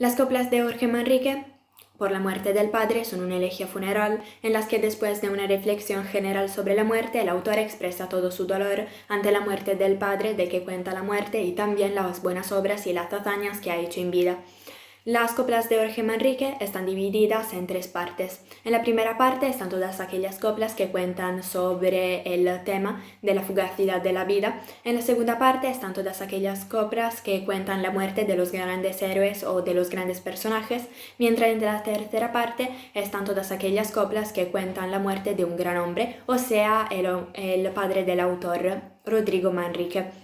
Las coplas de Jorge Manrique por la muerte del padre son una elegía funeral en las que después de una reflexión general sobre la muerte, el autor expresa todo su dolor ante la muerte del padre, de que cuenta la muerte y también las buenas obras y las hazañas que ha hecho en vida. Las coplas de Jorge Manrique están divididas en tres partes. En la primera parte están todas aquellas coplas que cuentan sobre el tema de la fugacidad de la vida. En la segunda parte están todas aquellas coplas que cuentan la muerte de los grandes héroes o de los grandes personajes, mientras en la tercera parte están todas aquellas coplas que cuentan la muerte de un gran hombre, o sea, el padre del autor, Rodrigo Manrique.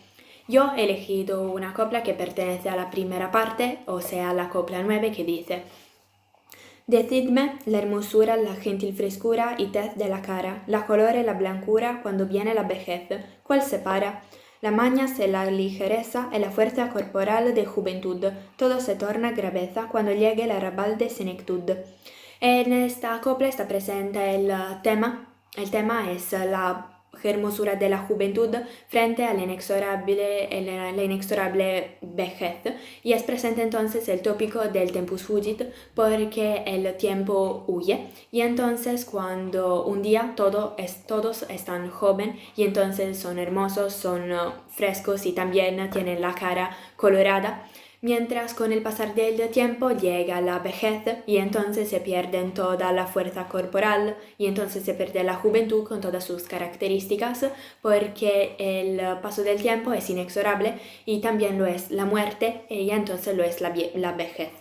Yo he elegido una copla que pertenece a la primera parte, o sea, la copla 9, que dice: Decidme la hermosura, la gentil frescura y tez de la cara, la color y la blancura cuando viene la vejez, ¿cuál separa? La mañas y la ligereza y la fuerza corporal de juventud, todo se torna graveza cuando llegue la arrabal de senectud. En esta copla está presente el tema. El tema es la hermosura de la juventud frente a la inexorable vejez, y es presente entonces el tópico del tempus fugit, porque el tiempo huye, y entonces cuando un día todos están jóvenes y entonces son hermosos, son frescos y también tienen la cara colorada, mientras con el pasar del tiempo llega la vejez y entonces se pierden toda la fuerza corporal y entonces se pierde la juventud con todas sus características, porque el paso del tiempo es inexorable y también lo es la muerte y entonces lo es la vejez.